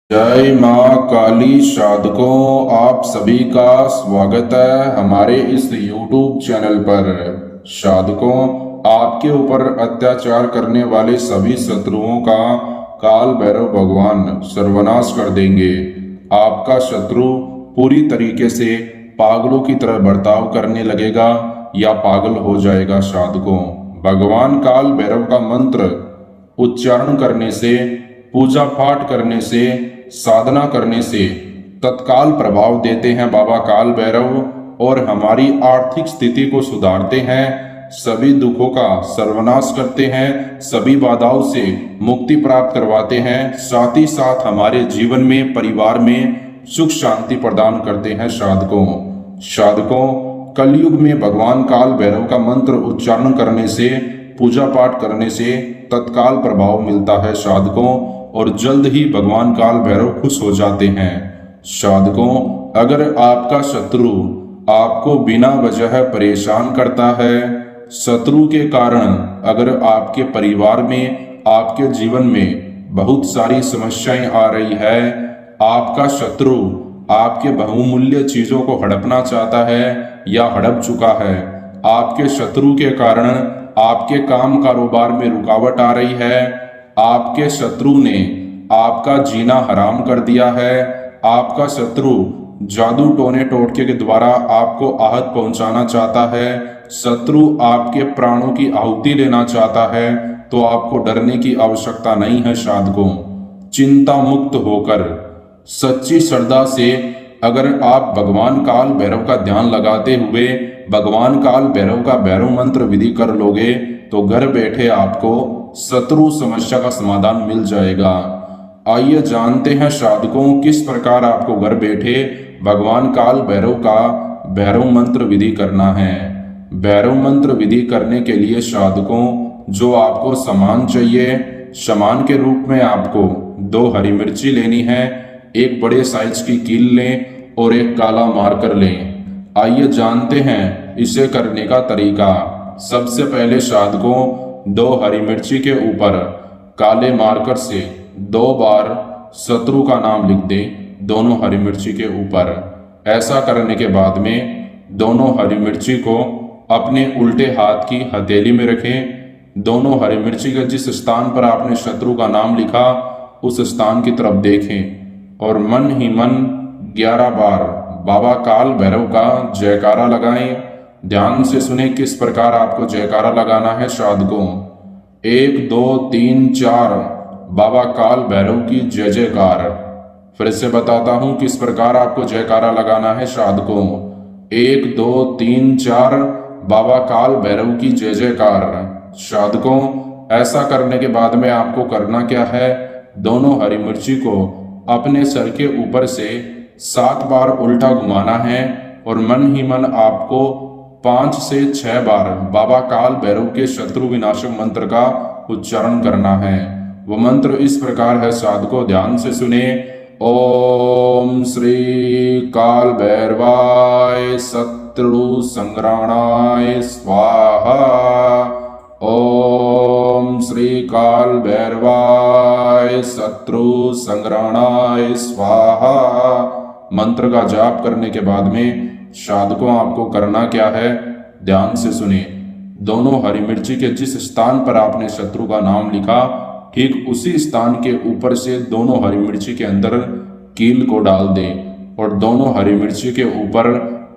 जय माँ काली साधकों, आप सभी का स्वागत है हमारे इस YouTube चैनल पर। साधकों, आपके ऊपर अत्याचार करने वाले सभी शत्रुओं का काल भैरव भगवान सर्वनाश कर देंगे। आपका शत्रु पूरी तरीके से पागलों की तरह बर्ताव करने लगेगा या पागल हो जाएगा। साधकों, भगवान काल भैरव का मंत्र उच्चारण करने से, पूजा पाठ करने से, साधना करने से तत्काल प्रभाव देते हैं बाबा काल भैरव और हमारी आर्थिक स्थिति को सुधारते हैं, सभी दुखों का सर्वनाश करते हैं, सभी बाधाओं से मुक्ति प्राप्त करवाते हैं, साथ ही साथ हमारे जीवन में, परिवार में सुख शांति प्रदान करते हैं। साधकों, कलयुग में भगवान काल भैरव का मंत्र उच्चारण करने से, पूजा पाठ करने से तत्काल प्रभाव मिलता है साधकों, और जल्द ही भगवान काल भैरव खुश हो जाते हैं। साधकों, अगर आपका शत्रु आपको बिना वजह परेशान करता है, शत्रु के कारण अगर आपके परिवार में, आपके जीवन में बहुत सारी समस्याएं आ रही है, आपका शत्रु आपके बहुमूल्य चीजों को हड़पना चाहता है या हड़प चुका है, आपके शत्रु के कारण आपके काम कारोबार में रुकावट आ रही है, आपके शत्रु ने आपका जीना हराम कर दिया है, आपका शत्रु जादू टोने टोटके के द्वारा आपको आहत पहुंचाना चाहता है, शत्रु आपके प्राणों की आहुति लेना चाहता है, तो आपको डरने की आवश्यकता नहीं है। साधकों, चिंता मुक्त होकर सच्ची श्रद्धा से अगर आप भगवान काल भैरव का ध्यान लगाते हुए भगवान काल भैरव का भैरव मंत्र विधि कर लोगे तो घर बैठे आपको शत्रु समस्या का समाधान मिल जाएगा। आइए जानते हैं साधकों, किस प्रकार आपको घर बैठे भगवान काल भैरव का भैरव मंत्र विधि करना है। भैरव मंत्र विधि करने के लिए साधकों, जो आपको सामान चाहिए, सामान के रूप में आपको 2 हरी मिर्ची लेनी है, एक बड़े साइज की कील लें और एक काला मार्कर लें। आइए जानते हैं इसे करने का तरीका। सबसे पहले साधकों, 2 हरी मिर्ची के ऊपर काले मार्कर से 2 बार शत्रु का नाम लिख दें दोनों हरी मिर्ची के ऊपर। ऐसा करने के बाद में दोनों हरी मिर्ची को अपने उल्टे हाथ की हथेली में रखें। दोनों हरी मिर्ची के जिस स्थान पर आपने शत्रु का नाम लिखा उस स्थान की तरफ देखें और मन ही मन 11 बार बाबा काल भैरव का जयकारा लगाएं। ध्यान से सुने किस प्रकार आपको जयकारा लगाना है। साधकों, 1 2 3 4 बाबा काल भैरव की जय जयकार। फिर से बताता हूं किस प्रकार आपको जयकारा लगाना है। साधकों, 1 2 3 4 बाबा काल भैरव की जय जयकार। साधकों, ऐसा करने के बाद में आपको करना क्या है, दोनों हरी मिर्ची को अपने सर के ऊपर से 7 बार उल्टा घुमाना है और मन ही मन आपको 5 से 6 बार बाबा काल भैरव के शत्रु विनाशक मंत्र का उच्चारण करना है। वो मंत्र इस प्रकार है। साधकों, ध्यान से सुने। ओम श्री काल भैरवाय शत्रु संग्राणाय स्वाहा। ओम श्री काल भैरवाय शत्रु संग्राणाय स्वाहा। मंत्र का जाप करने के बाद में साधकों, आपको करना क्या है, ध्यान से सुने। दोनों हरी मिर्ची के जिस स्थान पर आपने शत्रु का नाम लिखा, ठीक उसी स्थान के ऊपर से दोनों हरी मिर्ची के अंदर कील को डाल दें और दोनों हरी मिर्ची के ऊपर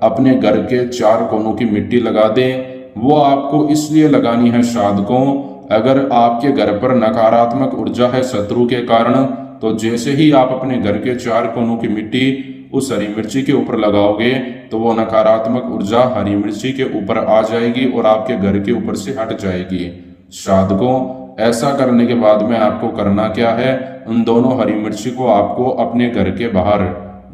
अपने घर के 4 कोनों की मिट्टी लगा दें। वो आपको इसलिए लगानी है साधकों, अगर आपके घर पर नकारात्मक ऊर्जा है शत्रु के कारण, तो जैसे ही आप अपने घर के 4 कोनों की मिट्टी उस हरी मिर्ची के ऊपर लगाओगे तो वो नकारात्मक ऊर्जा हरी मिर्ची के ऊपर आ जाएगी और आपके घर के ऊपर से हट जाएगी। साधकों, ऐसा करने के बाद में आपको करना क्या है, उन दोनों हरी मिर्ची को आपको अपने घर के बाहर,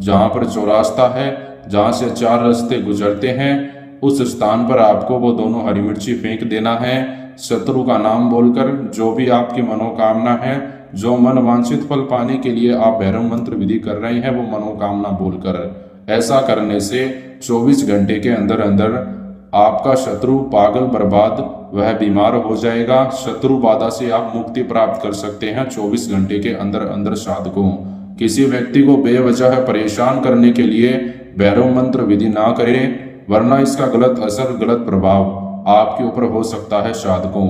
जहां पर चौरास्ता है, जहां से 4 रास्ते गुजरते हैं, उस स्थान पर आपको वो दोनों हरी मिर्ची फेंक देना है। शत्रु का नाम बोलकर जो भी आपकी मनोकामना है, जो मन वांछित फल पाने के लिए आप भैरव मंत्र विधि कर रहे हैं, वो मनोकामना बोलकर। ऐसा करने से 24 घंटे के अंदर अंदर आपका शत्रु पागल बर्बाद वह बीमार हो जाएगा। शत्रु बाधा से आप मुक्ति प्राप्त कर सकते हैं 24 घंटे के अंदर अंदर। साधकों, किसी व्यक्ति को बेवजह परेशान करने के लिए भैरव मंत्र विधि ना करें, वरना इसका गलत असर, गलत प्रभाव आपके ऊपर हो सकता है साधकों।